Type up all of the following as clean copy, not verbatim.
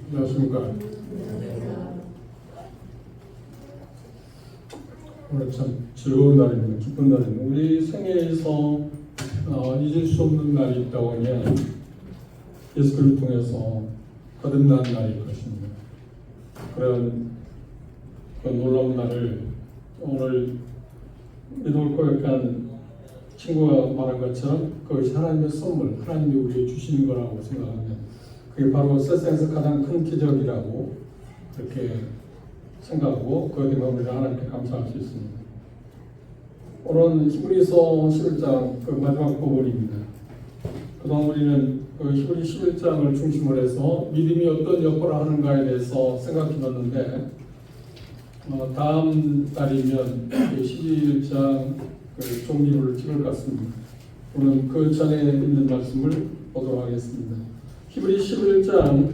안녕하십니까. 오늘 참 즐거운 날입니다. 기쁜 날입니다. 우리 생애에서 잊을 수 없는 날이 있다고 하면 예수를 통해서 거듭난 날일 것입니다. 그런 그 놀라운 날을 오늘 믿음을 고백한 친구가 말한 것처럼 그것이 하나님의 선물, 하나님이 우리에게 주시는 거라고 생각하면 그게 바로 세상에서 가장 큰 기적이라고 그렇게 생각하고 그것 때문에 우리가 하나님께 감사할 수 있습니다. 오늘은 히브리서 11장 그 마지막 부분입니다. 그동안 우리는 그 히브리 11장을 중심으로 해서 믿음이 어떤 역할을 하는가에 대해서 생각해봤는데 다음 달이면 11장 그 종료를 찍을 것 같습니다. 오늘 그 전에 있는 말씀을 보도록 하겠습니다. 히브리 11장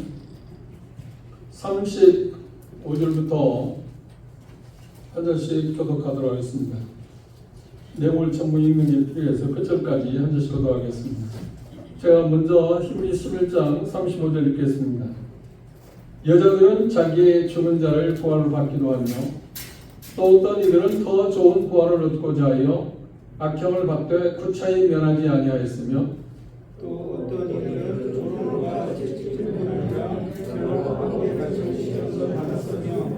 35절부터 한 절씩 교독하도록 하겠습니다. 내용을 전부 읽는 게 필요해서 끝절까지 한 절씩 교독하겠습니다. 제가 먼저 히브리 11장 35절 읽겠습니다. 여자들은 자기의 죽은 자를 부활을 받기도 하며 또 어떤 이들은 더 좋은 부활을 얻고자 하여 악형을 받되 구차히 면하지 아니하였으며 또 어떤 이들은 조롱과 채찍질을 하느라 절망하고 같이 시험을 받았으며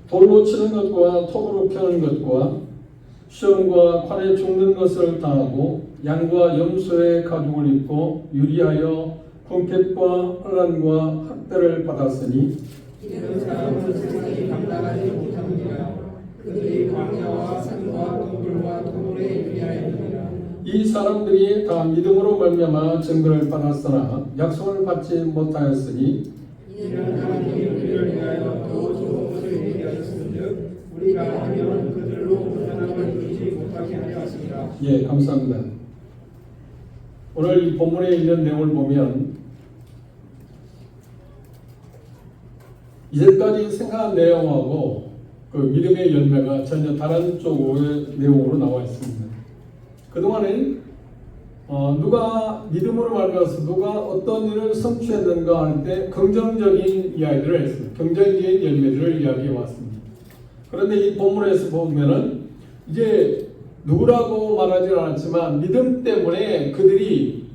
돌로 치는 것과 톱으로 펴는 것과 시험과 칼에 죽는 것을 당하고 양과 염소의 가죽을 입고 유리하여 궁핍과 혼란과 학대를 받았으니 이런 사람은 세상이 감당하지 못합니다. 그들이 광야와 산과 동굴과 도물에 유리하였느니라. 이 사람들이 다 믿음으로 말미암아 증거를 받았으나 약속을 받지 못하였으니 이는 하나님이 우리를 위하여 더 좋은 것을 얘기하셨은즉 우리가 하면 그들로 하나님을 누리지 못하게 하려 하십니다. 예, 감사합니다. 오늘 이 본문에 있는 내용을 보면 이제까지 생각한 내용하고 그 믿음의 열매가 전혀 다른 쪽의 내용으로 나와 있습니다. 그동안은 누가 믿음으로 말미암아서 누가 어떤 일을 성취했는가 할 때 긍정적인 이야기들을 했습니다. 긍정적인 열매들을 이야기해 왔습니다. 그런데 이 본문에서 보면은 이제 누구라고 말하지 않았지만 믿음 때문에 그들이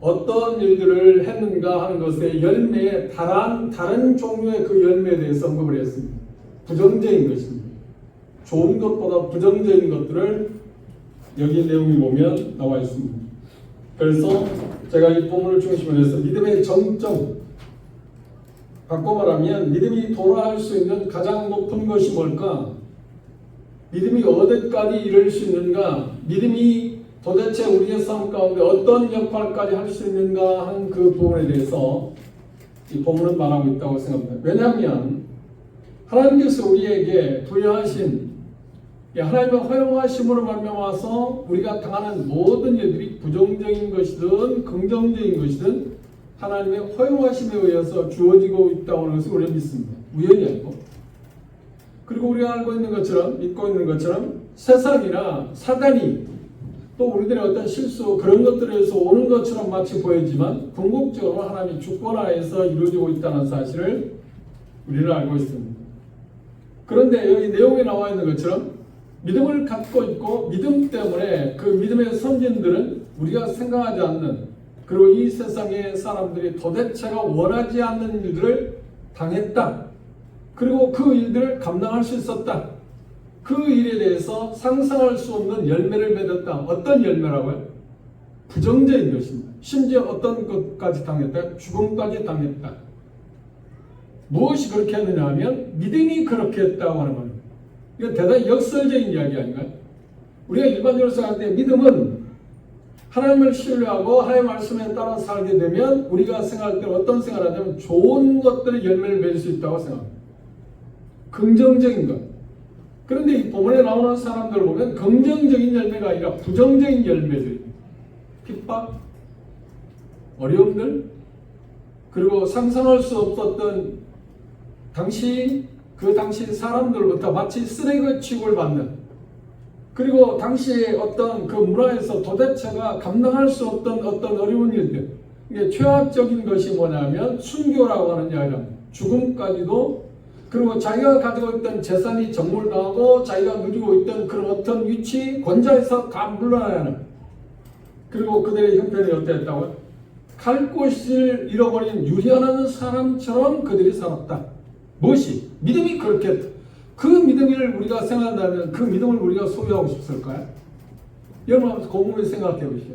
어떤 일들을 했는가 하는 것의 열매에 다른 종류의 그 열매에 대해서 언급을 했습니다. 부정적인 것입니다. 좋은 것보다 부정적인 것들을 여기 내용이 보면 나와 있습니다. 그래서 제가 이 본문을 중심으로 해서 믿음의 정점, 바꿔 말하면 믿음이 돌아갈 수 있는 가장 높은 것이 뭘까? 믿음이 어디까지 이를 수 있는가? 믿음이 도대체 우리의 삶 가운데 어떤 역할까지 할 수 있는가 하는 그 부분에 대해서 이 본문은 말하고 있다고 생각합니다. 왜냐하면 하나님께서 우리에게 부여하신 하나님의 허용하심으로 말미암아서 우리가 당하는 모든 일들이 부정적인 것이든 긍정적인 것이든 하나님의 허용하심에 의해서 주어지고 있다고 하는 것을 우리가 믿습니다. 우연이 아니고. 그리고 우리가 알고 있는 것처럼 믿고 있는 것처럼 세상이나 사단이 또 우리들의 어떤 실수 그런 것들에서 오는 것처럼 마치 보이지만 궁극적으로 하나님의 주권하에서 이루어지고 있다는 사실을 우리는 알고 있습니다. 그런데 여기 내용에 나와 있는 것처럼 믿음을 갖고 있고 믿음 때문에 그 믿음의 선진들은 우리가 생각하지 않는 그리고 이 세상의 사람들이 도대체가 원하지 않는 일들을 당했다. 그리고 그 일들을 감당할 수 있었다. 그 일에 대해서 상상할 수 없는 열매를 맺었다. 어떤 열매라고요? 부정적인 것입니다. 심지어 어떤 것까지 당했다? 죽음까지 당했다. 무엇이 그렇게 했느냐 하면 믿음이 그렇게 했다고 하는 겁니다. 이건 대단히 역설적인 이야기 아닌가요? 우리가 일반적으로 생각할 때 믿음은 하나님을 신뢰하고 하나님의 말씀에 따라 살게 되면 우리가 생각할 때 어떤 생각을 하냐면 좋은 것들의 열매를 맺을 수 있다고 생각합니다. 긍정적인 것. 그런데 이 본문에 나오는 사람들을 보면 긍정적인 열매가 아니라 부정적인 열매들, 핍박, 어려움들, 그리고 상상할 수 없었던 그 당시 사람들로부터 마치 쓰레기 취급을 받는, 그리고 당시에 어떤 그 문화에서 도대체가 감당할 수 없던 어떤 어려운 일들, 이게 최악적인 것이 뭐냐면 순교라고 하는 이야기랍니다. 죽음까지도, 그리고 자기가 가지고 있던 재산이 정몰당하고 자기가 누리고 있던 그런 어떤 위치, 권좌에서 다 물러나야 하는, 그리고 그들의 형편이 어땠다고요? 갈 곳을 잃어버린 유련한 사람처럼 그들이 살았다. 무엇이? 믿음이 그렇게 했다. 그 믿음을 우리가 생각한다면 그 믿음을 우리가 소유하고 싶을까요? 여러분 곰곰이 생각해 보시죠.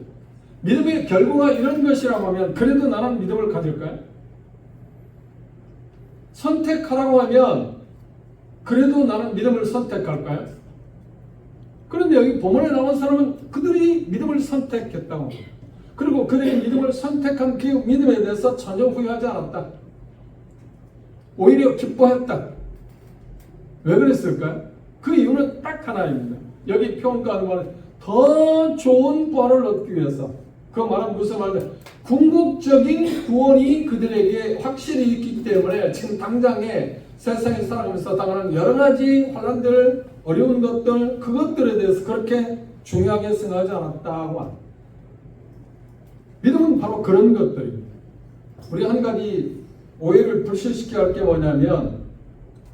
믿음의 결과가 이런 것이라고 하면 그래도 나는 믿음을 가질까요? 선택하라고 하면 그래도 나는 믿음을 선택할까요? 그런데 여기 본문에 나온 사람은 그들이 믿음을 선택했다고. 그리고 그들이 믿음을 선택한 그 믿음에 대해서 전혀 후회하지 않았다. 오히려 기뻐했다. 왜 그랬을까요? 그 이유는 딱 하나입니다. 여기 평가하는 말은 더 좋은 부활을 얻기 위해서. 그 말은 무슨 말이냐? 궁극적인 구원이 그들에게 확실히 있기 때문에 지금 당장에 세상에 살아가면서 당하는 여러 가지 환난들, 어려운 것들, 그것들에 대해서 그렇게 중요하게 생각하지 않았다고 합니다. 믿음은 바로 그런 것들입니다. 우리 한 가지 오해를 불식시켜야 할 게 뭐냐면,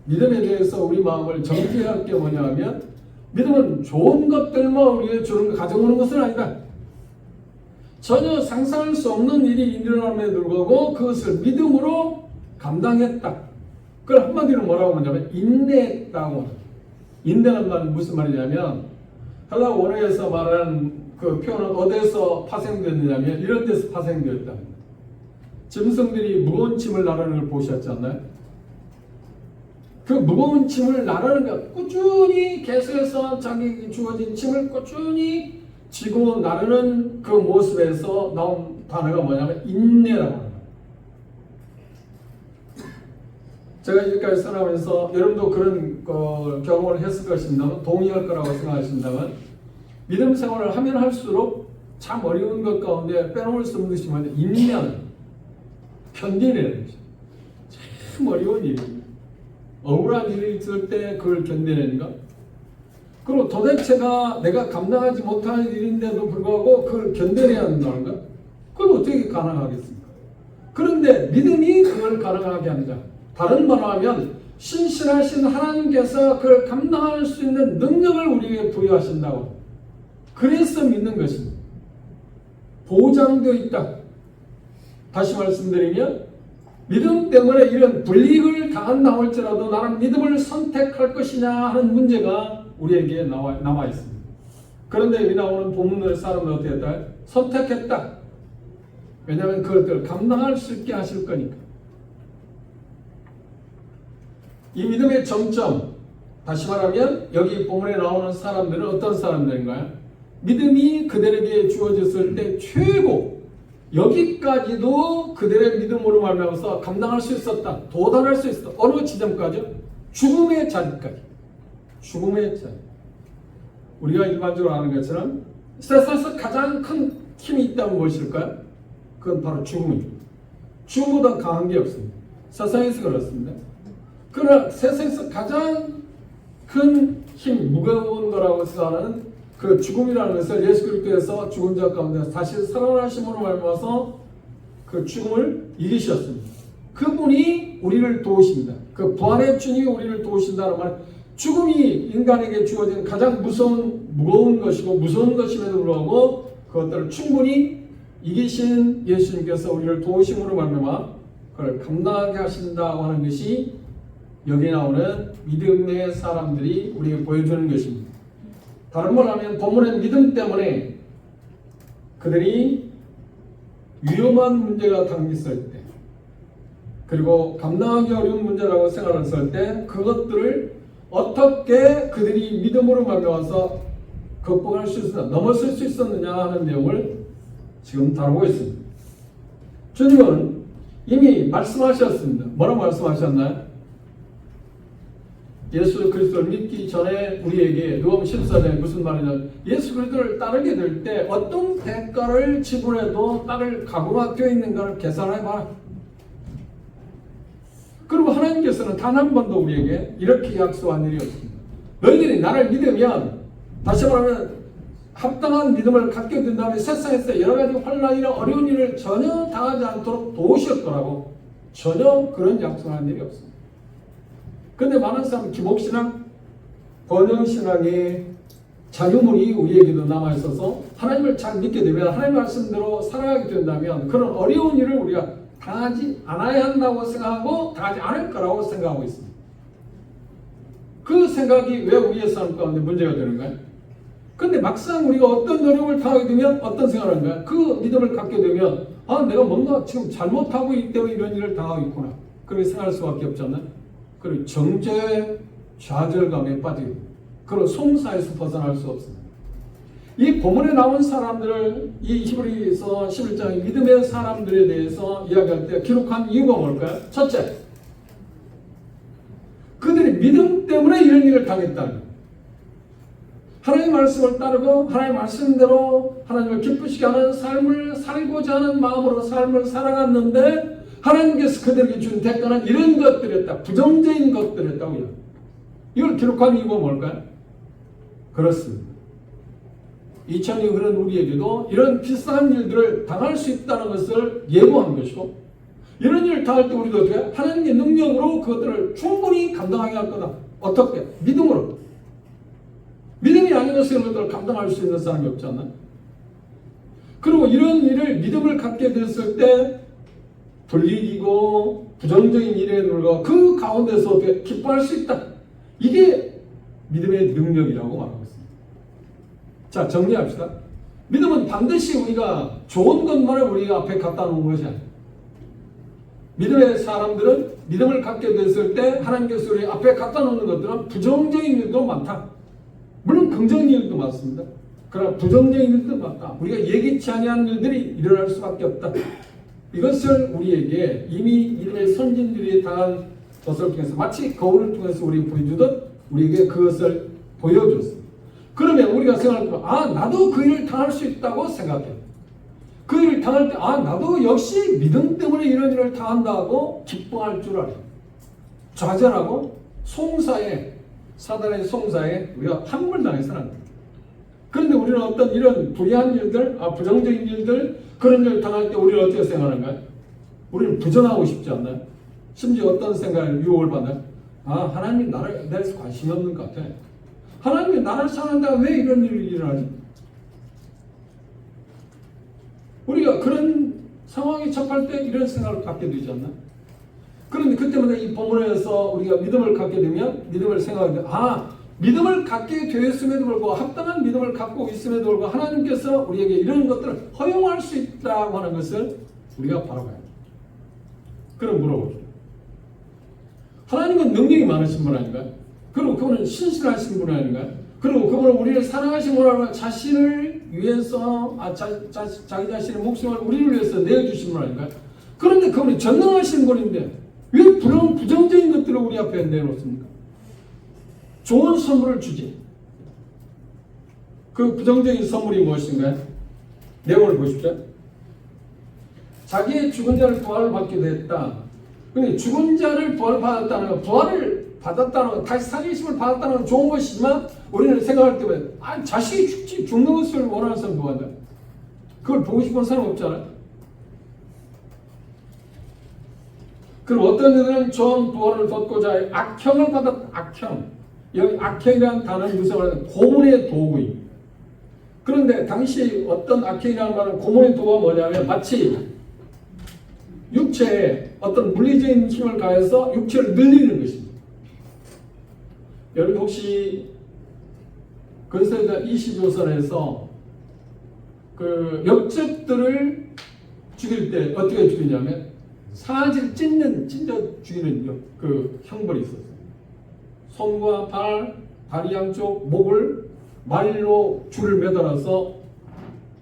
믿음에 대해서 우리 마음을 정지해야 할 게 뭐냐면, 믿음은 좋은 것들만 우리에게 주는 가져오는 것은 아니다. 전혀 상상할 수 없는 일이 일어남에도 불구하고 그것을 믿음으로 감당했다. 그걸 한마디로 뭐라고 하냐면 인내했다고. 인내란 말은 무슨 말이냐면, 헬라 원어에서 말하는 그 표현은 어디에서 파생됐느냐면 이런 데서 파생되었다. 짐승들이 무거운 짐을 나르는 걸 보셨지 않나요? 그 무거운 짐을 나르는 것, 꾸준히 계속해서 자기 주어진 짐을 꾸준히 지고 나르는 그 모습에서 나온 단어가 뭐냐면 인내라고 합니다. 제가 여기까지 살아가면서 여러분도 그런 경험을 했을 것입니다만, 동의할 거라고 생각하신다면, 믿음 생활을 하면 할수록 참 어려운 것 가운데 빼놓을 수 없는 것이 뭐냐면 인내하는, 견디내는 것이 참 어려운 일입니다. 억울한 일이 있을 때 그걸 견디내는 것, 그리고 도대체가 내가 감당하지 못하는 일인데도 불구하고 그걸 견뎌내야 한다는 것, 그걸 어떻게 가능하겠습니까? 그런데 믿음이 그걸 가능하게 합니다. 다른 말로 하면 신실하신 하나님께서 그걸 감당할 수 있는 능력을 우리에게 부여하신다고. 그래서 믿는 것입니다. 보장되어 있다. 다시 말씀드리면 믿음 때문에 이런 불이익을 당한다 할지라도 나는 믿음을 선택할 것이냐 하는 문제가 우리에게 남아 있습니다. 그런데 여기 나오는 본문의 사람은 어떻게 했다? 선택했다. 왜냐하면 그것들을 감당할 수 있게 하실 거니까. 이 믿음의 정점, 다시 말하면 여기 본문에 나오는 사람들은 어떤 사람들인가요? 믿음이 그들에게 주어졌을 때 최고, 여기까지도 그들의 믿음으로 말미암아서 감당할 수 있었다. 도달할 수 있었다. 어느 지점까지요? 죽음의 자리까지. 죽음의 자리. 우리가 일반적으로 아는 것처럼 세상에서 가장 큰 힘이 있다면 무엇일까요? 그건 바로 죽음입니다. 죽음보다 강한 게 없습니다. 세상에서 그렇습니다. 그러나 세상에서 가장 큰 힘, 무거운 거라고 생각하는 그 죽음이라는 것을 예수 그리스도께서 죽은 자 가운데 다시 살아나심으로 말미암아서 그 죽음을 이기셨습니다. 그분이 우리를 도우십니다. 그 부활의 주님이 우리를 도우신다는 말, 죽음이 인간에게 주어진 가장 무거운 것이고 무서운 것임에도 불구하고 그것들을 충분히 이기신 예수님께서 우리를 도우심으로 말미암아 그걸 감당하게 하신다고 하는 것이 여기 나오는 믿음의 사람들이 우리에게 보여주는 것입니다. 다른 말로 하면 본문의 믿음 때문에 그들이 위험한 문제가 당겼을 때, 그리고 감당하기 어려운 문제라고 생각했을 때 그것들을 어떻게 그들이 믿음으로 말미암아서 극복할 수 있었나, 넘어설 수 있었느냐 하는 내용을 지금 다루고 있습니다. 주님은 이미 말씀하셨습니다. 뭐라고 말씀하셨나요? 예수 그리스도를 믿기 전에 우리에게 누가복음 14장에 무슨 말이냐, 예수 그리스도를 따르게 될 때 어떤 대가를 지불해도 따를 각오가 되어 있는가를 계산해봐라. 그리고 하나님께서는 단 한 번도 우리에게 이렇게 약속한 일이 없습니다. 너희들이 나를 믿으면, 다시 말하면 합당한 믿음을 갖게 된다면 세상에서 여러 가지 환난이나 어려운 일을 전혀 당하지 않도록 도우실 거라고 전혀 그런 약속하는 일이 없습니다. 근데 많은 사람은 기복신앙, 번영신앙의 자유물이 우리에게도 남아있어서 하나님을 잘 믿게 되면 하나님 말씀대로 살아가게 된다면 그런 어려운 일을 우리가 당하지 않아야 한다고 생각하고 당하지 않을 거라고 생각하고 있습니다. 그 생각이 왜 우리의 삶 가운데 문제가 되는가요? 근데 막상 우리가 어떤 어려움을 당하게 되면 어떤 생각을 하는가요? 그 믿음을 갖게 되면 내가 뭔가 지금 잘못하고 있기 때문에 이런 일을 당하고 있구나. 그렇게 생각할 수밖에 없잖아요. 그리고 정죄 좌절감에 빠지게 됩니다. 그리고 송사에서 벗어날 수 없습니다. 이 본문에 나온 사람들을 이 히브리서 11장의 믿음의 사람들에 대해서 이야기할 때 기록한 이유가 뭘까요? 첫째, 그들이 믿음 때문에 이런 일을 당했다는 거예요. 하나님의 말씀을 따르고 하나님의 말씀대로 하나님을 기쁘시게 하는 삶을 살고자 하는 마음으로 삶을 살아갔는데 하나님께서 그들에게 준 대가는 이런 것들이었다. 부정적인 것들이었다고요. 이걸 기록한 이유가 뭘까요? 그렇습니다. 2000년 흐른 우리에게도 이런 비슷한 일들을 당할 수 있다는 것을 예고한 것이고 이런 일을 당할 때 우리도 어떻게 하나님의 능력으로 그것들을 충분히 감당하게 할 거다. 어떻게? 믿음으로. 믿음이 아니어서 이런 것들을 감당할 수 있는 사람이 없잖아요. 그리고 이런 일을 믿음을 갖게 됐을 때 불이익이고 부정적인 일에 불과 그 가운데서 어떻게 기뻐할 수 있다. 이게 믿음의 능력이라고 말하고 있습니다. 자, 정리합시다. 믿음은 반드시 우리가 좋은 것만을 우리가 앞에 갖다 놓은 것이 아니에요. 믿음의 사람들은 믿음을 갖게 됐을 때 하나님께서 우리 앞에 갖다 놓는 것들은 부정적인 일도 많다. 물론 긍정적인 일도 많습니다. 그러나 부정적인 일도 많다. 우리가 예기치 아니한 일들이 일어날 수밖에 없다. 이것을 우리에게 이미 믿음의 선진들이 당한 것을 통해서 마치 거울을 통해서 우리 보여주듯 우리에게 그것을 보여줬습니다. 그러면 우리가 생각할 때 나도 그 일을 당할 수 있다고 생각해요. 그 일을 당할 때 나도 역시 믿음 때문에 이런 일을 당한다고 기뻐할 줄 알아요. 좌절하고 송사에 사단의 송사에 우리가 함몰당해서는 안 돼요. 그런데 우리는 어떤 이런 불의한 일들, 부정적인 일들 그런 일을 당할 때 우리는 어떻게 생각하는가요? 우리는 부정하고 싶지 않나요? 심지어 어떤 생각에 유혹을 받나요? 하나님이 나에 대해서 관심이 없는 것 같아. 하나님이 나를 사랑한다 왜 이런 일이 일어나지? 우리가 그런 상황에 접할 때 이런 생각을 갖게 되지 않나? 그런데 그때마다 이 본문에서 우리가 믿음을 갖게 되면 믿음을 생각하는데 믿음을 갖게 되었음에도 불구하고 합당한 믿음을 갖고 있음에도 불구하고 하나님께서 우리에게 이런 것들을 허용할 수 있다고 하는 것을 우리가 바로 봐야 돼요. 그럼 물어봅시다. 하나님은 능력이 많으신 분 아닌가요? 그리고 그분은 신실하신 분 아닌가요? 그리고 그분은 우리를 사랑하신 분 아닌가요? 자신을 위해서 자기 자신의 목숨을 우리를 위해서 내어주신 분 아닌가요? 그런데 그분이 전능하신 분인데 왜 부정적인 것들을 우리 앞에 내놓습니까? 좋은 선물을 주지. 그 부정적인 선물이 무엇인가요? 내용을 보십시오. 자기의 죽은 자를 부활을 받게 됐다. 근데 죽은 자를 부활받았다는 건 부활을 받았다는 건 다시 살리심을 받았다는 건 좋은 것이지만 우리는 생각할 때마다 자식이 죽는 것을 원하는 사람 누가 있나? 그걸 보고 싶은 사람 없잖아요. 그리고 어떤 이들은 좋은 부활을 받고자 악형을 받았다. 악형. 여기 악형이라는 단어는 무슨 말이냐? 고문의 도구입니다. 그런데 당시 어떤 악형이라는 말은 고문의 도구가 뭐냐면 마치 육체에 어떤 물리적인 힘을 가해서 육체를 늘리는 것입니다. 여러분 혹시 근세자 22조선에서 그 역적들을 죽일 때 어떻게 죽이냐면 사지를 찢어 죽이는 그 형벌이 있었어요. 손과 다리 양쪽 목을 말로 줄을 매달아서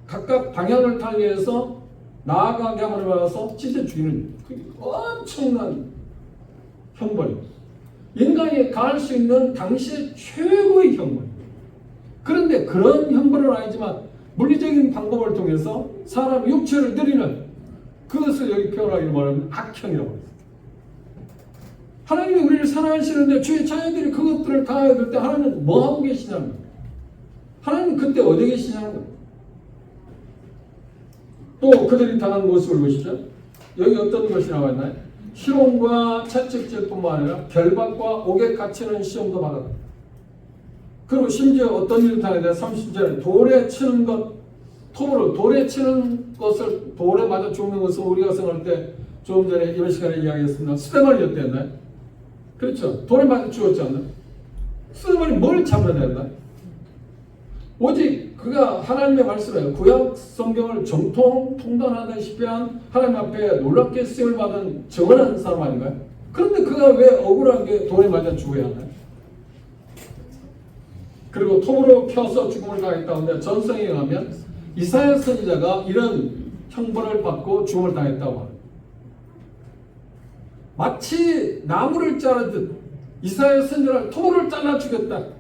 각각 방향을 달리해서 나아가게 함을 받아서 찢어 죽이는 엄청난 형벌입니다. 인간이 가할 수 있는 당시의 최고의 형벌입니다. 그런데 그런 형벌은 아니지만 물리적인 방법을 통해서 사람 육체를 늘리는 그것을 여기 표현하기를 말하면 악형이라고 합니다. 하나님이 우리를 사랑하시는데 주의 자녀들이 그것들을 당하게 될 때 하나님은 뭐 하고 계시냐는 거예요. 하나님은 그때 어디 계시냐는 거예요. 또 그들이 당한 모습을 보시죠. 여기 어떤 것이 나와 있나요? 희롱과 채찍질뿐만 아니라 결박과 옥에 갇히는 시험도 받았다. 그리고 심지어 어떤 일을 당했냐 30절에 돌에 치는 것, 톱으로 돌에 치는 것을 돌에 맞아 죽는 것을 우리가 생각할 때 조금 전에 이번 시간에 이야기했습니다. 스테반이었댔나요? 그렇죠. 돌에 맞아 죽었지 않나요? 스테반이 뭘 참여했나? 오직 그가 하나님의 말씀에 구약 성경을 정통 통달하다시피 한 하나님 앞에 놀랍게 쓰임을 받은 정언한 사람 아닌가요? 그런데 그가 왜 억울하게 돌에 맞아 죽어야 하나요? 그리고 톱으로 펴서 죽음을 당했다는데 전성에 의하면 이사야 선지자가 이런 형벌을 받고 죽음을 당했다고 합니다. 마치 나무를 자르듯 이사야 선지자를 톱으로 잘라 죽였다.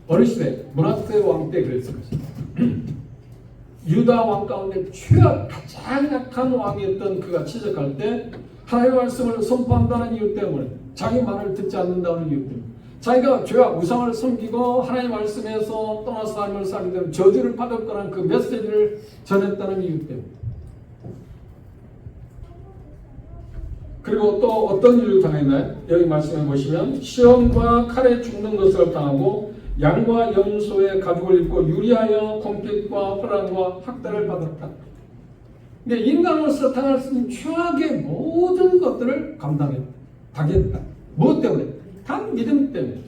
어느 시대 므낫세 왕 때 그랬을 것입니다. 유다 왕 가운데 가장 약한 왕이었던 그가 치적할 때 하나님의 말씀을 선포한다는 이유 때문에 자기 말을 듣지 않는다는 이유 때문에 자기가 죄와 우상을 섬기고 하나님의 말씀에서 떠나서 삶을 살게 되면 저주를 받을 거라는 그 메시지를 전했다는 이유 때문에 그리고 또 어떤 일을 당했나요? 여기 말씀해 보시면 시험과 칼에 죽는 것을 당하고 양과 염소의 가죽을 입고 유리하여 공격과 호랑과 학대를 받았다. 근데 인간으로서 당할 수 있는 최악의 모든 것들을 감당했다. 당했다. 무엇 때문에? 단 믿음 때문에.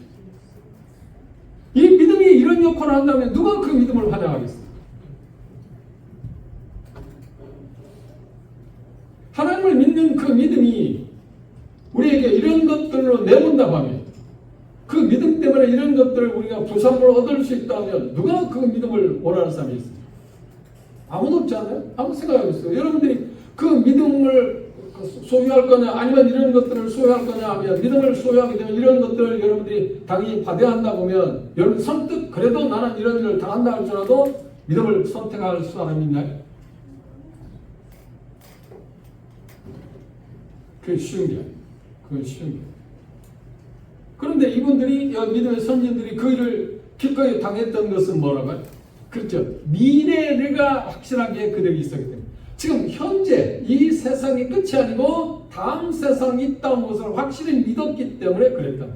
이 믿음이 이런 역할을 한다면 누가 그 믿음을 환영하겠어? 하나님을 믿는 그 믿음이 우리에게 이런 것들로 내몬다고 하면 그 믿음 때문에 이런 것들을 우리가 부산을 얻을 수 있다면 누가 그 믿음을 원하는 사람이 있습니까? 아무도 없지 않아요? 아무 생각이 없어요. 여러분들이 그 믿음을 소유할 거냐 아니면 이런 것들을 소유할 거냐 하면 믿음을 소유하게 되면 이런 것들을 여러분들이 당연히 받아야 보면 여러분 선뜻 그래도 나는 이런 일을 당한다 할지라도 믿음을 선택할 사람이 있나요? 그게 쉬운 게 아니에요. 그건 쉬운 게 아니에요. 그런데 이분들이 믿음의 선진들이 그 일을 기꺼이 당했던 것은 뭐라고요? 그렇죠. 미래가 확실하게 그들이 있었기 때문에 지금 현재 이 세상이 끝이 아니고 다음 세상이 있다는 것을 확실히 믿었기 때문에 그랬다.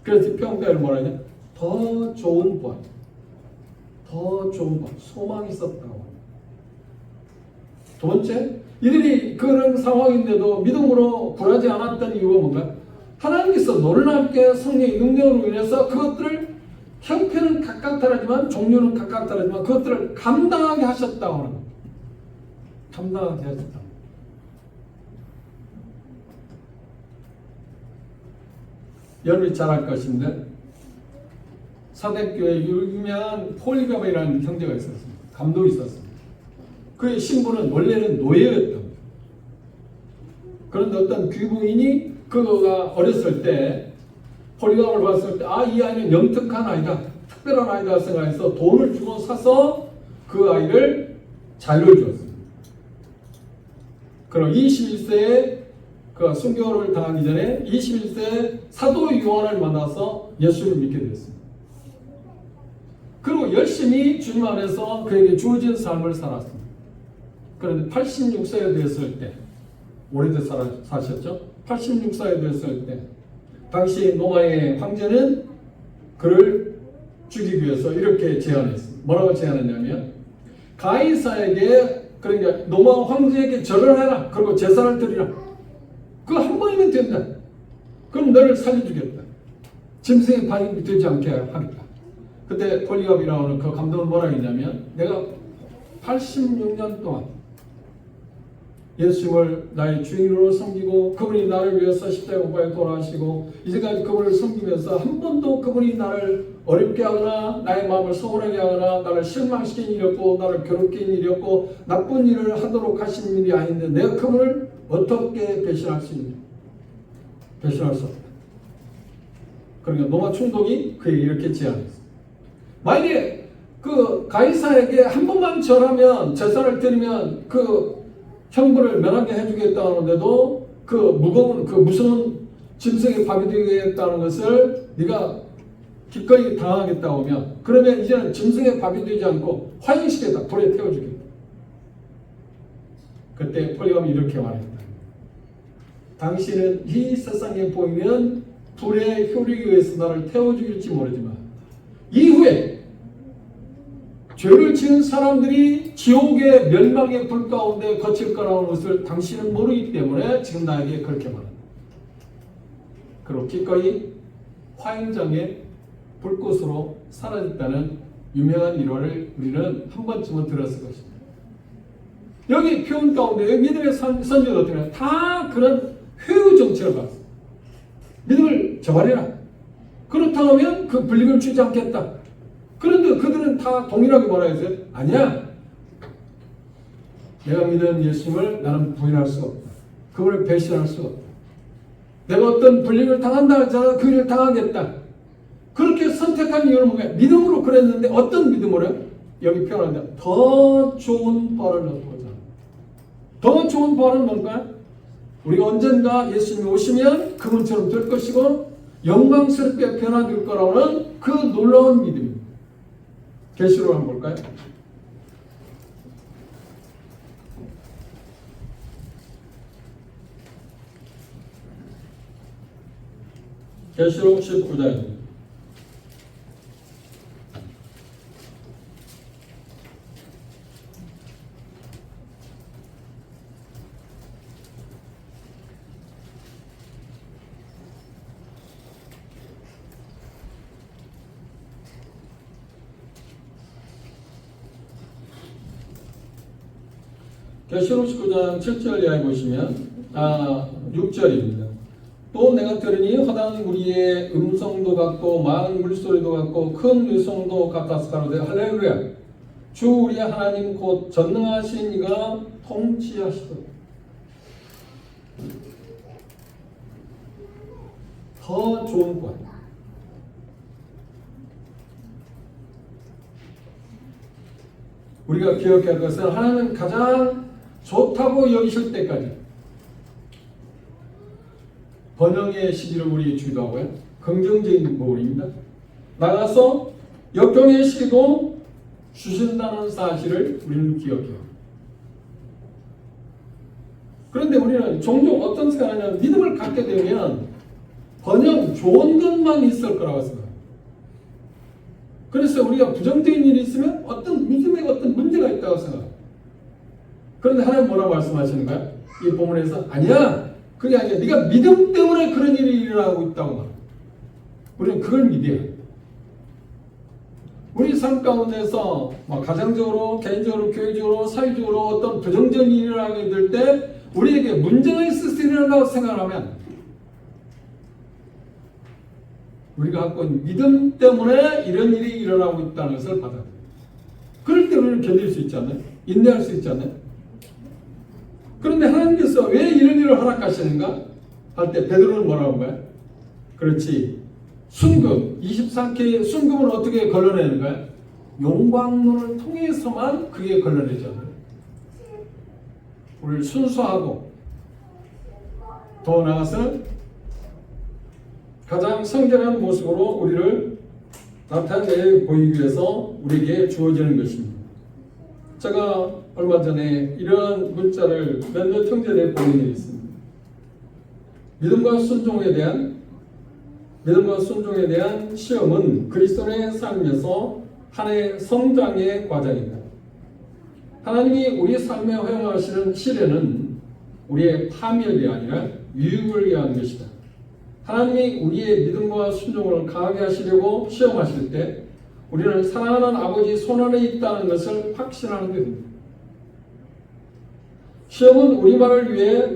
그래서 평가를 뭐라 하냐? 더 좋은 부활, 더 좋은 부활, 소망이 있었다고. 두 번째, 이들이 그런 상황인데도 믿음으로 굴하지 않았던 이유가 뭔가? 하나님께서 놀랍게 성령의 능력으로 인해서 그것들을 형편은 각각 다르지만 종류는 각각 다르지만 그것들을 감당하게 하셨다고 하는 겁니다. 감당하게 하셨다. 여러분이 잘 알 것인데 사대교회에 유명한 폴리갑이라는 형제가 있었습니다. 감독이 있었습니다. 그의 신부는 원래는 노예였던 거예요. 그런데 어떤 귀부인이 그가 어렸을 때 폴리갑을 봤을 때 이 아이는 영특한 아이다, 특별한 아이다 생각해서 돈을 주고 사서 그 아이를 자유를 주었습니다. 그럼 21세에 그 순교를 당하기 전에 21세에 사도 요한을 만나서 예수를 믿게 되었습니다. 그리고 열심히 주님 안에서 그에게 주어진 삶을 살았습니다. 그런데 86세가 되었을 때 오래돼 사셨죠? 86세가 되었을 때 당시 로마의 황제는 그를 죽이기 위해서 이렇게 제안했습니다. 뭐라고 제안했냐면 가이사에게 그러니까 로마 황제에게 절을 해라. 그리고 제사를 드리라. 그거 한 번이면 된다. 그럼 너를 살려주겠다. 짐승의 반응이 되지 않게 하겠다. 그때 폴리갑이라고 하는 그 감독은 뭐라 했냐면 내가 86년 동안 예수님을 나의 주인으로 섬기고 그분이 나를 위해서 십자가 공부에 돌아가시고 이제까지 그분을 섬기면서 한 번도 그분이 나를 어렵게 하거나 나의 마음을 서운하게 하거나 나를 실망시킨 일이 없고 나를 괴롭게 한 일이 없고 나쁜 일을 하도록 하신 일이 아닌데 내가 그분을 어떻게 배신할 수 있냐? 배신할 수 없다. 그러니까 로마 총독이 그에게 이렇게 제안했어. 만약에 그 가이사에게 한 번만 절하면 제사를 드리면 그 형벌을 면하게 해주겠다는데도 그 무거운 그 무서운 짐승의 밥이 되겠다는 것을 네가 기꺼이 당하겠다고 하면 그러면 이제는 짐승의 밥이 되지 않고 화형시켰다. 돌에 태워주겠다. 그때 폴리갑이 이렇게 말했다. 당신은 이 세상에 보이는 불의 효력에 의해서 나를 태워 죽일지 모르지만 이후에 죄를 지은 사람들이 지옥의 멸망의 불 가운데 거칠 거라는 것을 당신은 모르기 때문에 지금 나에게 그렇게 말합니다. 그리고 기꺼이 화영장의 불꽃으로 사라졌다는 유명한 일화를 우리는 한 번쯤은 들었을 것입니다. 여기 표현 가운데 믿음의 선지자들 어떻게 해요? 다 그런 회의 정체를 봤어요. 믿음을 저버리라. 그렇다고 하면 그 불림을 주지 않겠다. 그런데 그들은 다 동일하게 뭐라 했어요? 아니야. 내가 믿는 예수님을 나는 부인할 수 없다. 그분을 배신할 수 없다. 내가 어떤 불림을 당한다 하잖아. 그 일을 당하겠다. 그렇게 선택한 이유는 뭐예요? 믿음으로 그랬는데 어떤 믿음으로요? 여기 표현한다. 더 좋은 벌을 얻고자. 더 좋은 벌은 뭔가? 우리가 언젠가 예수님이 오시면 그분처럼 될 것이고 영광스럽게 변화될 거라는 그 놀라운 믿음입니다. 계시록 한번 볼까요? 계시록 19장입니다. 계시록 19장 7절 이하에 보시면 6절입니다. 또 내가 들으니 허다한 무리의 음성도 같고 많은 물소리도 같고 큰 유성도 같아서 가로되 할렐루야 주 우리 하나님 곧 전능하신 이가 통치하시도록. 더 좋은 것. 우리가 기억해야 할 것은 하나님은 가장 좋다고 여기실 때까지 번영의 시기를 우리 주기도하고요. 긍정적인 부분입니다. 나가서 역경의 시기도 주신다는 사실을 우리는 기억해요. 그런데 우리는 종종 어떤 생각하냐면 믿음을 갖게 되면 번영 좋은 것만 있을 거라고 생각해요. 그래서 우리가 부정적인 일이 있으면 어떤 믿음에 어떤 문제가 있다고 생각해요. 그런데 하나님 뭐라고 말씀하시는가요? 이 본문에서 아니야. 그게 아니라 네가 믿음 때문에 그런 일이 일어나고 있다고 말해요. 우리는 그걸 믿어야 해요. 우리 삶 가운데서 가정적으로, 개인적으로, 교회적으로, 사회적으로 어떤 부정적인 일이 일어나게 될 때 우리에게 문제가 있을 수 일어난다고 생각하면 우리가 갖고 있는 믿음 때문에 이런 일이 일어나고 있다는 것을 받아들여요. 그럴 때 우리는 견딜 수 있지 않나요? 인내할 수 있지 않나요? 그런데 하나님께서 왜 이런 일을 허락하시는가? 할 때 베드로는 뭐라고 한 거야? 그렇지. 순금, 23K의 순금을 어떻게 걸러내는 거야? 용광로를 통해서만 그게 걸러내잖아요. 우리를 순수하고 더 나아가서 가장 성결한 모습으로 우리를 나타내 보이기 위해서 우리에게 주어지는 것입니다. 제가 얼마 전에 이런 문자를 몇몇 형제들에 보낸 일이 있습니다. 믿음과 순종에 대한 시험은 그리스도의 삶에서 하나의 성장의 과정입니다. 하나님이 우리 삶에 허용하시는 시련은 우리의 파멸이 아니라 유익을 위한 것이다. 하나님이 우리의 믿음과 순종을 강하게 하시려고 시험하실 때 우리는 사랑하는 아버지 손안에 있다는 것을 확신하는 것입니다. 시험은 우리만을 위해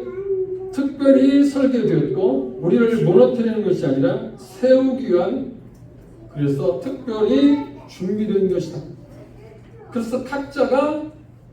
특별히 설계되었고 우리를 무너뜨리는 것이 아니라 세우기 위한 그래서 특별히 준비된 것이다. 그래서 각자가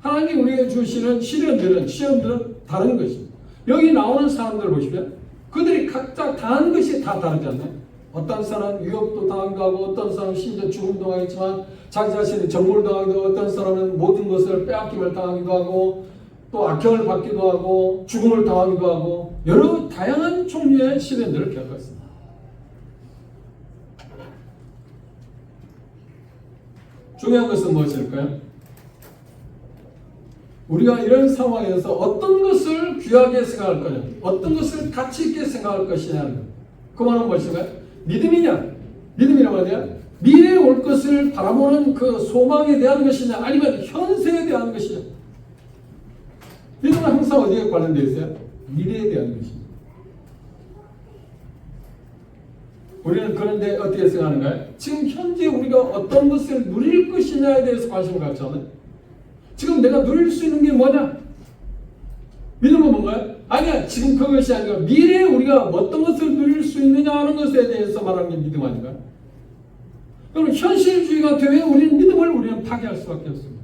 하나님이 우리에게 주시는 시험들은 다른 것입니다. 여기 나오는 사람들 보시면 그들이 각자 당한 것이 다 다르지 않나요? 어떤 사람은 위협도 당하기도 하고 어떤 사람은 심지어 죽음도 당하겠지만 자기 자신이 정보를 당하기도 하고 어떤 사람은 모든 것을 빼앗김을 당하기도 하고 또 악행을 받기도 하고 죽음을 당하기도 하고 여러 다양한 종류의 시련들을 겪었습니다. 중요한 것은 무엇일까요? 우리가 이런 상황에서 어떤 것을 귀하게 생각할 거냐, 어떤 것을 가치 있게 생각할 것이냐는 것. 그 말은 무엇인가요? 믿음이냐? 믿음이란 말이야. 미래에 올 것을 바라보는 그 소망에 대한 것이냐, 아니면 현세에 대한 것이냐. 믿음은 항상 어디에 관련되어 있어요? 미래에 대한 것입니다. 우리는 그런데 어떻게 생각하는가요? 지금 현재 우리가 어떤 것을 누릴 것이냐에 대해서 관심을 갖잖아요. 지금 내가 누릴 수 있는 게 뭐냐? 믿음은 뭔가요? 아니야, 지금 그것이 아니라 미래에 우리가 어떤 것을 누릴 수 있느냐 하는 것에 대해서 말하는 게 믿음 아닌가요? 그럼 현실주의가 되면 우리는 파괴할 수밖에 없습니다.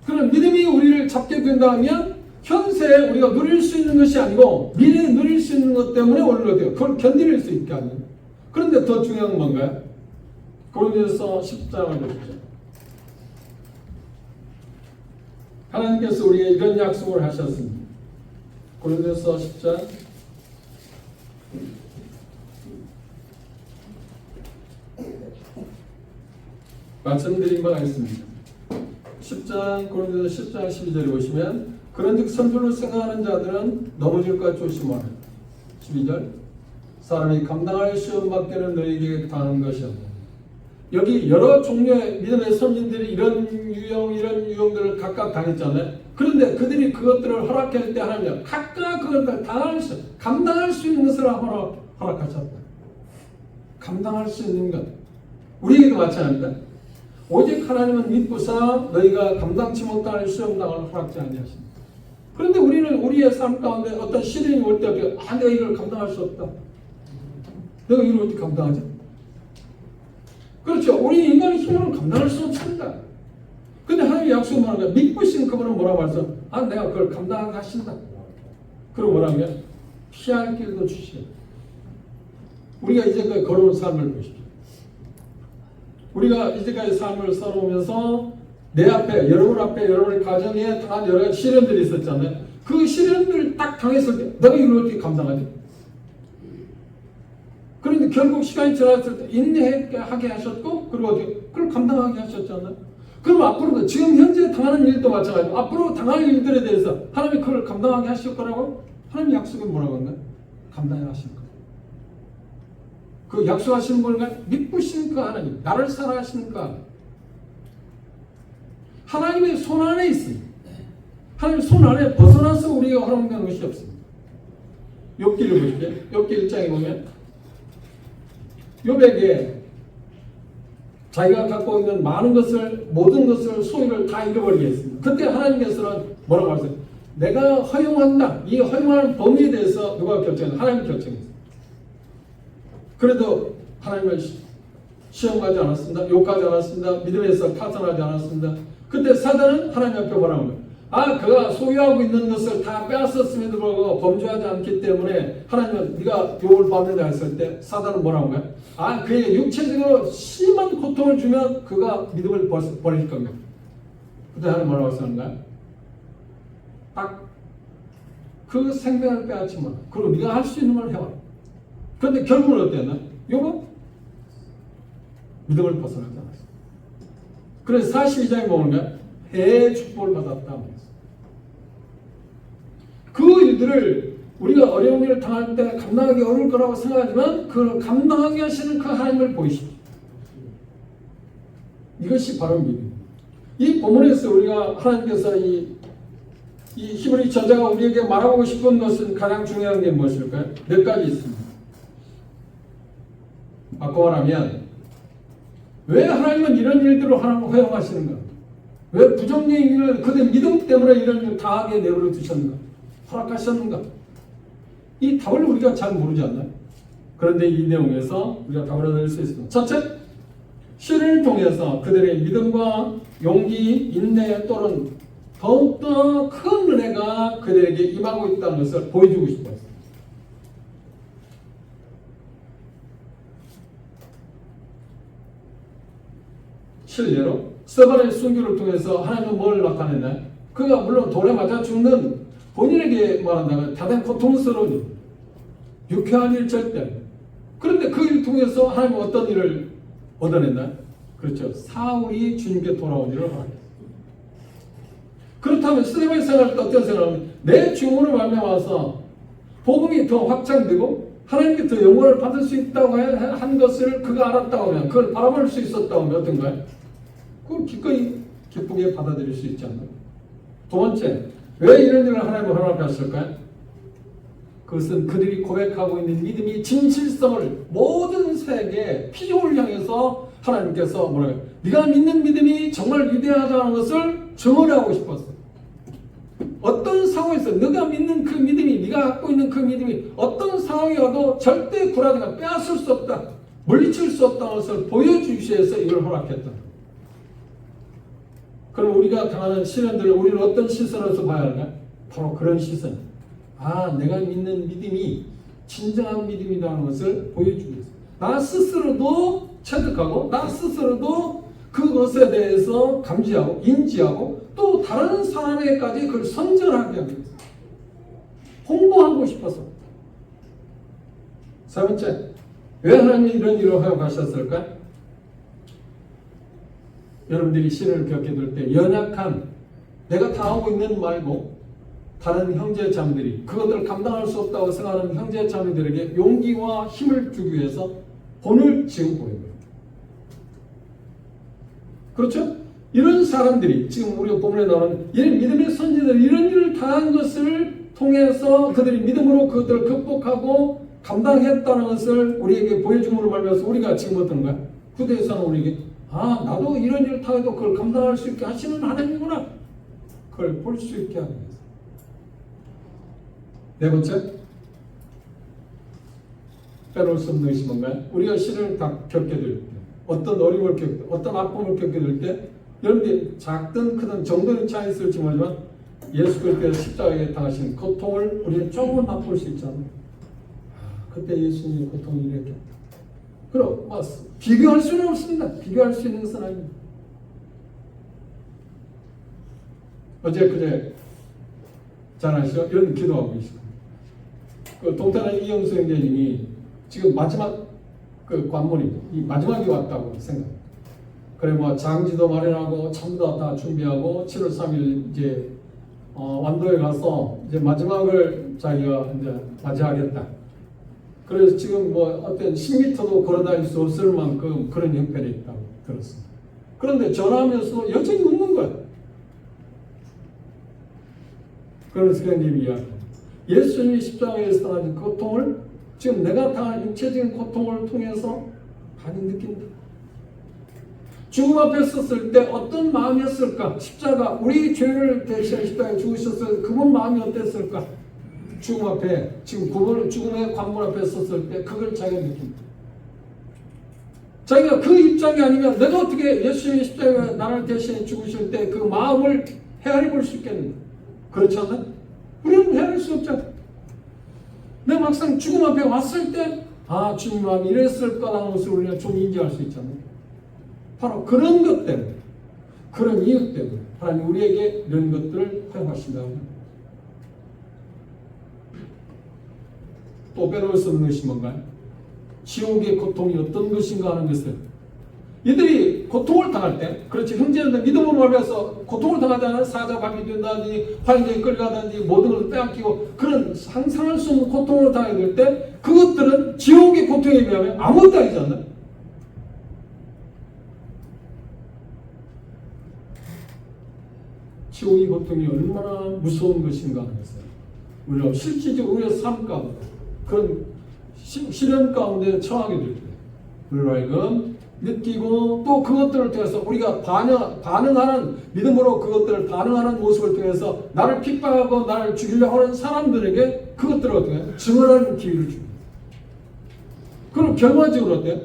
그럼 믿음이 우리를 잡게 된다면 현세에 우리가 누릴 수 있는 것이 아니고 미래에 누릴 수 있는 것 때문에 올라돼요. 그걸 견딜 수 있게 하는. 그런데 더 중요한 건 뭔가요? 고린도서 10장을 보십시오. 하나님께서 우리에게 이런 약속을 하셨습니다. 고린도서 10장 말씀드린 바가 있습니다. 10장 고린도서 10장 12절에 보시면 그런즉 선줄로 생각하는 자들은 넘어질 것 조심하라. 12절 사람이 감당할 시험 밖에는 너희에게 당하는 것이 없다. 여기 여러 종류의 믿음의 선진들이 이런 유형들을 각각 당했잖아요. 그런데 그들이 그것들을 허락할 때 하나님 각각 그걸 감당할 수 있는 것을 허락하셨다. 감당할 수 있는 것. 우리에게도 마찬가지입니다. 오직 하나님은 믿고사 너희가 감당치 못할 시험당을 허락지 아니하십니다. 그런데 우리는 우리의 삶 가운데 어떤 시련이 올 때 내가 이걸 감당할 수 없다. 내가 이걸 어떻게 감당하지? 그렇죠. 우리 인간의 힘으로는 감당할 수 없습니다. 근데 하나님의 약속은 뭐라는 거야? 믿으신 그분은 뭐라고 말해서 내가 그걸 감당하게 하신다. 그리고 뭐라는 거야? 피할 길도 주시오. 우리가 이제까지 걸어온 삶을 보십시오. 우리가 이제까지 삶을 살아오면서 내 앞에, 여러분 앞에, 여러분의 가정에 당한 여러 가지 시련들이 있었잖아요. 그 시련들을 딱 당했을 때 내가 이걸 어떻게 감당하지? 그런데 결국 시간이 지났을 때 인내하게 하셨고 그리고 어떻게 그걸 감당하게 하셨잖아요. 그럼 앞으로도 지금 현재 당하는 일도 마찬가지고 앞으로 당할 일들에 대해서 하나님이 그걸 감당하게 하실 거라고 하나님 약속이 뭐라고 했나요? 감당하게 하실 거예요. 그 약속하시는 분과 믿으시니까 하나님, 나를 사랑하시니까 하나님의 손 안에 있습니다. 하나님의 손 안에 벗어나서 우리가 허락되는 것이 없습니다. 욥기를 보십시오. 욥기 1장에 보면 욥에게 자기가 갖고 있는 많은 것을, 모든 것을, 소유를 다 잃어버리게 했습니다. 그때 하나님께서는 뭐라고 하세요? 내가 허용한다. 이 허용하는 범위에 대해서 누가 결정했나? 하나님이 결정했어요. 그래도 하나님을 시험하지 않았습니다. 욕하지 않았습니다. 믿음에서 파산하지 않았습니다. 그때 사단은 하나님 앞에 뭐라고 합니까? 그가 소유하고 있는 것을 다 빼앗았음에도 불구하고 범죄하지 않기 때문에 하나님은 네가 욕을 받는다 했을 때 사단은 뭐라고 해요? 그의 육체적으로 심한 고통을 주면 그가 믿음을 버릴 겁니다. 그때 하나님 뭐라고 하는가요? 딱 그 생명을 빼앗지 마. 그리고 네가 할 수 있는 걸 해와. 그런데 결국은 어땠나? 욥은 믿음을 벗어나지 않았어요. 그래서 42장에 보면 해의 축복을 받았다. 그 일들을 우리가 어려운 일을 당할 때 감당하기 어려울 거라고 생각하지만 그걸 감당하게 하시는 그 하나님을 보이십시오. 이것이 바로 믿음. 이 본문에서 우리가 하나님께서 이 히브리 저자가 우리에게 말하고 싶은 것은 가장 중요한 게 무엇일까요? 몇 가지 있습니다. 바꿔 말하면 왜 하나님은 이런 일들을 허용하시는가? 왜 부정적인 일을 그들 믿음 때문에 이런 일을 당하게 내버려 두셨는가? 허락하셨는가? 이 답을 우리가 잘 모르지 않나요? 그런데 이 내용에서 우리가 답을 얻을 수 있습니다. 첫째, 시련을 통해서 그들의 믿음과 용기, 인내 또는 더욱더 큰 은혜가 그들에게 임하고 있다는 것을 보여주고 싶어요. 실례로 스데반의 순교를 통해서 하나님은 뭘 나타냈나요? 그가 물론 돌에 맞아 죽는 본인에게 말한다면 다른 고통스러운 유쾌한 일 절대. 그런데 그 일을 통해서 하나님은 어떤 일을 얻어냈나요? 그렇죠. 사울이 주님께 돌아온 일을 허락했어요. 그렇다면 스테반이 생각할 때 어떤 생각을 내 주문을 말미암아서 복음이 더 확장되고 하나님께 더 영광을 받을 수 있다고 한 것을 그가 알았다고 하면, 그걸 바라볼 수 있었다고 하면 어떤가요? 그걸 기꺼이 기쁘게 받아들일 수 있지 않나요? 두 번째, 왜 이런 일을 하나님은 허락하셨을까요? 그것은 그들이 고백하고 있는 믿음이 진실성을 모든 세계 피조를 향해서 하나님께서 뭐라고요? 네가 믿는 믿음이 정말 위대하다는 것을 증언하고 싶었어요. 어떤 상황에서 네가 믿는 그 믿음이, 네가 갖고 있는 그 믿음이 어떤 상황이 와도 절대 구라든가 빼앗을 수 없다, 물리칠 수 없다는 것을 보여주기 위해서 이걸 허락했다. 그럼 우리가 당하는 시련들을 우리는 어떤 시선에서 봐야 할까요? 바로 그런 시선. 아, 내가 믿는 믿음이 진정한 믿음이라는 것을 보여주기 위해서. 나 스스로도 체득하고 나 스스로도 그것에 대해서 감지하고 인지하고 또 다른 사람에게까지 그걸 선전하게 하기 위해서. 홍보하고 싶어서. 세 번째, 왜 하나님이 이런 일을 허용하셨을까요? 여러분들이 시련을 겪게 될 때 연약한 내가 당하고 있는 말고 다른 형제 자매들이 그것들을 감당할 수 없다고 생각하는 형제 자매들에게 용기와 힘을 주기 위해서 본을 지금 보여요. 그렇죠? 이런 사람들이 지금 우리가 본문에 나오는 이런 믿음의 선지자들이 이런 일을 당한 것을 통해서 그들이 믿음으로 그것들을 극복하고 감당했다는 것을 우리에게 보여줌으로 말미암아서 우리가 지금 어떤 거야? 후대에서는 우리에게 아, 나도 이런 일을 당해도 그걸 감당할 수 있게 하시는 하나님이구나. 그걸 볼 수 있게 하기 위해서. 네 번째, 빼놓을 수 없는 것이 뭔가요? 우리가 시련을 겪게 될 때, 어떤 어려움을 겪게, 어떤 아픔을 겪게 될 때, 여러분들이 작든 크든 정도의 차이 있을지 모르지만 예수 그리스도께서 십자가에 당하신 고통을 우리는 조금은 맛볼 수 있잖아요. 그때 예수님의 고통이 이랬겠다. 그럼 비교할 수는 없습니다. 비교할 수 있는 것은 아닙니다. 그제 잘 아시죠? 이런 기도하고 계시고 그 동탄의 이영수 형제님이 지금 마지막 그 관문입니다. 이 마지막이 왔다고 생각합니다. 그래 장지도 마련하고 전부 다 준비하고 7월 3일 이제 완도에 가서 이제 마지막을 자기가 이제 맞이하겠다. 그래서 지금 어떤 10m도 걸어다닐 수 없을 만큼 그런 형편이 있다고 들었습니다. 그런데 전화하면서 여전히 웃는 거야. 그래서 형님이 이야기합니다. 예수님이 십자가에서 당하신 고통을 지금 내가 당한 육체적인 고통을 통해서 많이 느낀다. 죽음 앞에 섰을 때 어떤 마음이었을까? 십자가 우리 죄를 대신 십자가에 죽으셨을 때 그분 마음이 어땠을까? 죽음 앞에 지금 죽음의 관문 앞에 섰을 때 그걸 자기가 느낀다. 자기가 그 입장이 아니면 내가 어떻게 예수님의 십자가에 나를 대신해 죽으실 때 그 마음을 헤아려 볼 수 있겠는가? 그렇지 않나? 우리는 헤아릴 수 없잖아. 내가 막상 죽음 앞에 왔을 때 주님 마음이 이랬을 거라는 것을 우리가 좀 인지할 수 있잖아요. 바로 그런 것 때문에, 그런 이유 때문에 하나님 우리에게 이런 것들을 허용하신다고 합니다. 또 빼놓을 수 없는 것이 뭔가요? 지옥의 고통이 어떤 것인가 하는 것을 이들이 고통을 당할 때, 그렇죠, 형제는 믿음으로 말미암아서 고통을 당하다는 사자밥이 된다든지 환경에 끌려가든지 모든 것을 빼앗기고 그런 상상할 수 없는 고통을 당하게 될 때 그것들은 지옥의 고통에 비하면 아무것도 아니지 않나? 지옥의 고통이 얼마나 무서운 것인가 하는 것을 우리가 실질적으로 우리의 삶 가운데 그런 시련 가운데 처하게 될 때 우리로 하여금 느끼고 또 그것들을 통해서 우리가 반응하는 믿음으로 그것들을 반응하는 모습을 통해서 나를 핍박하고 나를 죽이려고 하는 사람들에게 그것들을 어떻게 증언하는 기회를 줍니다. 그럼 결과적으로 어때요?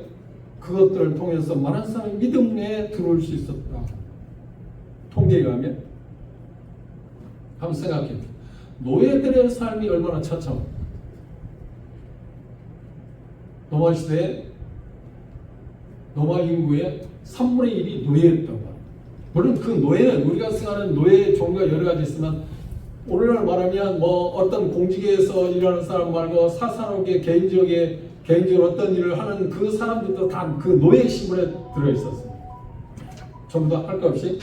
그것들을 통해서 많은 사람이 믿음에 들어올 수 있었다. 통계에 의하면 한번 생각해요. 노예들의 삶이 얼마나 처참합니까? 로마 시대에 로마 인구의 3분의 1이 노예였다고 합니다. 물론 그 노예는 우리가 생각하는 노예의 종류가 여러 가지 있지만 오늘날 말하면 어떤 공직에서 일하는 사람 말고 사사롭게 개인적으로 어떤 일을 하는 그 사람들도 다 그 노예 신분에 들어있었어요. 전부 다 할 것 없이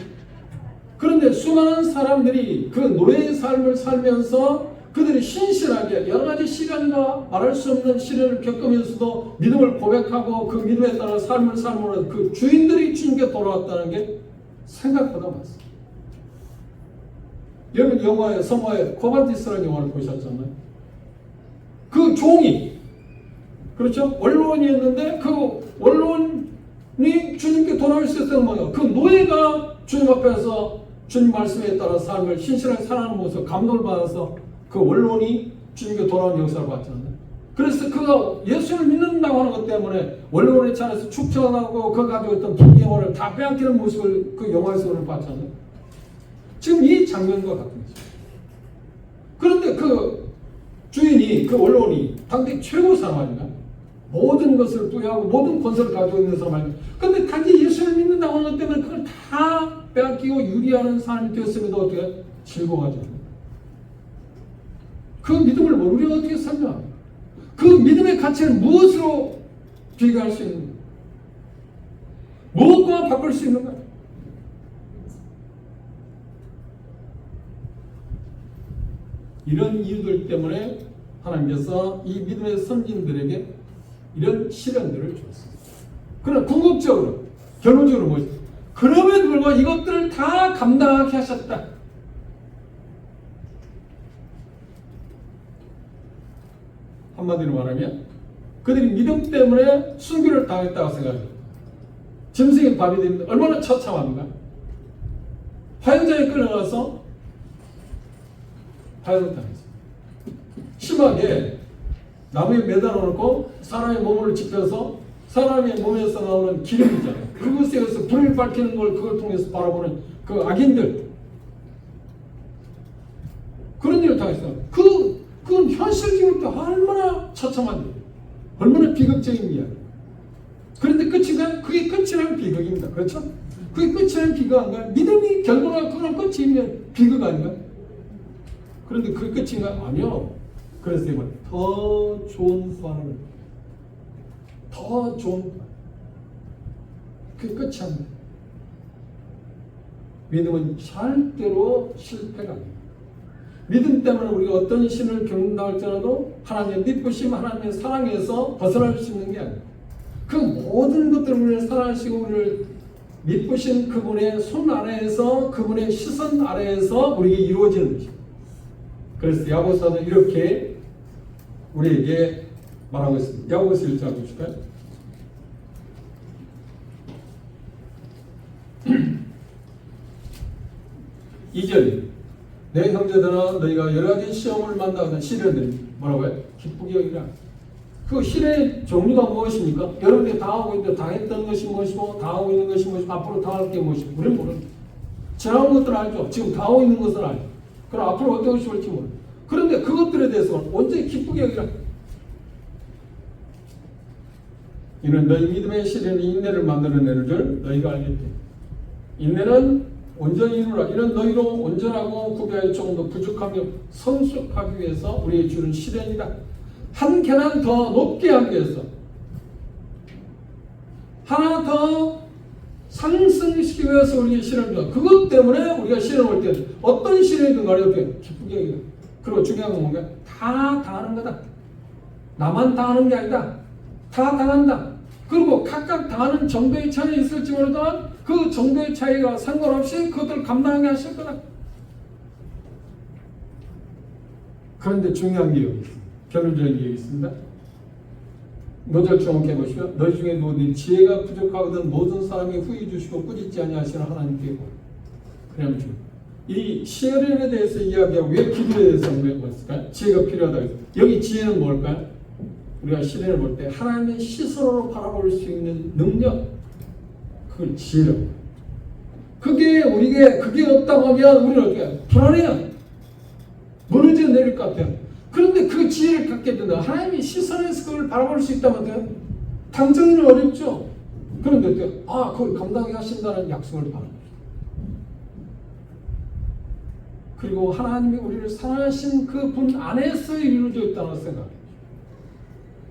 그런데 수많은 사람들이 그 노예의 삶을 살면서 그들이 신실하게 여러 가지 시련과 말할 수 없는 시련을 겪으면서도 믿음을 고백하고 그 믿음에 따라 삶을 삶으로 그 주인들이 주님께 돌아왔다는 게 생각보다 많습니다. 여러분 영화에 성화에 코발티스라는 영화를 보셨잖아요. 그 종이 그렇죠? 원로원이었는데 그 원로원이 주님께 돌아올 수 있었던 거예요. 그 노예가 주님 앞에서 주님 말씀에 따라 삶을 신실하게 살아가는 모습 감동을 받아서 그 원로원이 주님께 돌아온 역사를 봤잖아요. 그래서 그가 예수를 믿는다고 하는 것 때문에 원로원의 차례에서 축전하고 그 가지고 있던 분명을 다 빼앗기는 모습을 그 영화에서 오늘 봤잖아요. 지금 이 장면과 같은 거죠. 그런데 그 주인이 그 원로원이 당대 최고 사람 아닌가? 모든 것을 부여하고 모든 권세를 가지고 있는 사람 아닌가? 그런데 단지 예수를 믿는다고 하는 것 때문에 그걸 다 빼앗기고 유리하는 사람이 되었음에도 어떻게 즐거워하죠? 그 믿음을 우리가 어떻게 설명합니까? 그 믿음의 가치를 무엇으로 비교할 수 있는가? 무엇과 바꿀 수 있는가? 이런 이유들 때문에 하나님께서 이 믿음의 선진들에게 이런 시련들을 주었습니다. 그러나 궁극적으로 결론적으로 뭐죠? 그럼에도 불구하고 이것들을 다 감당하게 하셨다. 한마디로 말하면 그들이 믿음 때문에 순교를 당했다고 생각해요. 짐승의 밥이 되는데 얼마나 처참한가? 화형장에 끌려가서 화형을 당했어요. 심하게 나무에 매달아 놓고 사람의 몸을 지펴서 사람의 몸에서 나오는 기름이잖아요. 그것에 의해서 불을 밝히는 걸 그걸 통해서 바라보는 그 악인들 그런 일을 당했어요. 그건 현실적으로 얼마나 처참한 일, 얼마나 비극적인 이야기. 그런데 끝이가 그게 끝이라는 비극입니다. 그렇죠? 그게 끝이라는 비극 아닌가? 믿음이 결과가 그런 끝이면 비극 아닌가? 그런데 그게 끝인가? 아니요. 그래서 이번 더 좋은 소원을 더 좋은 소원. 그게 끝이 아닙니다. 믿음은 절대로 실패가 아닙니다. 믿음 때문에 우리가 어떤 신을 겪는다 할지라도 하나님의 믿으심, 하나님의 사랑에서 벗어날 수 있는 게 아닙니다. 그 모든 것들을 우리를 사랑하시고 우리를 믿으신 그분의 손 아래에서 그분의 시선 아래에서 우리에게 이루어지는 것입니다. 그래서 야고보서는 이렇게 우리에게 말하고 있습니다. 야고보서 1장 보실까요? 이절 내 형제들아 너희가 여러 가지 시험을 만나는 시련들 뭐라고요? 기쁘게 여기라. 그 시련의 종류가 무엇입니까? 여러분들이 당하고 있는데 당했던 것이 무엇이고 당하고 있는 것이 무엇이고 앞으로 당할 게 무엇이고 우리는 모릅니다. 지나온 것들은 알죠. 지금 당하고 있는 것은 알죠. 그럼 앞으로 어떤 것이 올지 모릅니다. 그런데 그것들에 대해서는 언제 기쁘게 여기라. 이는 너희 믿음의 시련이 인내를 만들어내는 줄 너희가 알겠대. 인내는 온전히 이루라. 이는 너희로 온전하고 구비하여 조금 더 부족하며 성숙하기 위해서 우리의 주는 시련이다. 한 계단 더 높게 하기 위해서 하나 더 상승시키기 위해서 우리의 시련을 줘. 그것 때문에 우리가 시련을 올 때 어떤 시련이든 간에 기쁘게 여기라. 그리고 중요한 건 뭔가 다 당하는 거다. 나만 당하는 게 아니다. 다 당한다. 그리고 각각 당하는 정도의 차이가 있을지 모르지만 그 정도의 차이가 상관없이 그것들을 감당하게 하실 거다. 그런데 중요한 게 여기 있습니다. 결론적인 게 있습니다. 노절 주목해 보시고 너희 중에 누구든지 지혜가 부족하거든 모든 사람이 후히 주시고 꾸짖지 아니하시는 하나님께 구하라. 그러면 이 시련에 대해서 이야기하고 왜 기도에 대해서 물어봤을까요? 지혜가 필요하다고 해서 여기 지혜는 뭘까요? 우리가 시련을 볼 때 하나님의 시선으로 바라볼 수 있는 능력, 그걸 지혜라고. 그게 없다고 하면 우리는 어떻게 불안해요. 무너져 내릴 것 같아요. 그런데 그 지혜를 갖게 된다. 하나님의 시선에서 그걸 바라볼 수 있다면 어때요? 당장은 어렵죠. 그런데 어때요? 그걸 감당하게 하신다는 약속을 받는 거죠. 그리고 하나님이 우리를 사랑하신 그 분 안에서 이루어져 있다고 생각해요.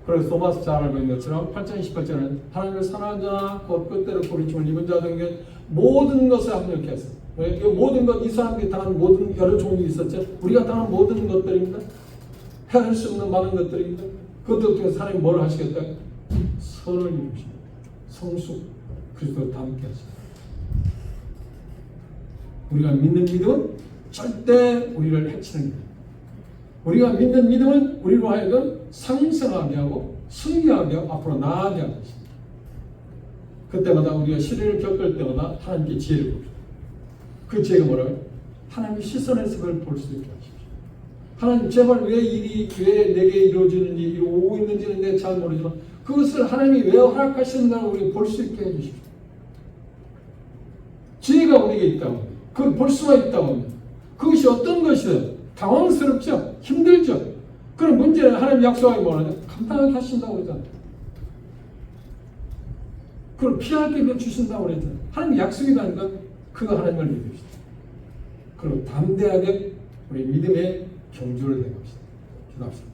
그래서 토마스 잘 알고 있는 것처럼 8장 28절은 하나님을 사랑하는 자나 곧 끝대로 부르심을 입은 자 중에 모든 것을 합력해서 이 모든 것, 이 사람들이 당한 모든 여러 종류 있었죠. 우리가 당한 모든 것들입니다. 헤아릴 수 없는 많은 것들입니다. 그것들 통해서 하나님 뭘 하시겠다? 선을 이루십니다. 성숙, 그리스도를 닮게 하십니다. 우리가 믿는 믿음은 절대 우리를 해치는 게 아닙니다. 우리가 믿는 믿음은 우리로 하여금 상승하게 하고 승리하게 하고 앞으로 나아가게 하는 것입니다. 그때마다 우리가 시련을 겪을 때마다 하나님께 지혜를 봅니다. 그 지혜가 뭐라고요? 하나님의 시선에서 그걸 볼 수 있게 하십시오. 하나님 제발 왜 내게 이루어지는지 이루고 있는지는 내가 잘 모르지만 그것을 하나님이 왜 허락하시는가를 우리가 볼 수 있게 해주십시오. 지혜가 우리에게 있다고 그걸 볼 수가 있다고 합니다. 그것이 어떤 것이든 당황스럽죠. 힘들죠. 그런 문제는 하나님 약속하기 뭐라냐? 감당하게 하신다고 그러잖아요. 그걸 피할 길로 주신다고 그랬잖아요. 하나님 약속이라니까 그거 하나님을 믿읍시다. 그리고 담대하게 우리 믿음의 경주를 해봅시다. 기도합시다.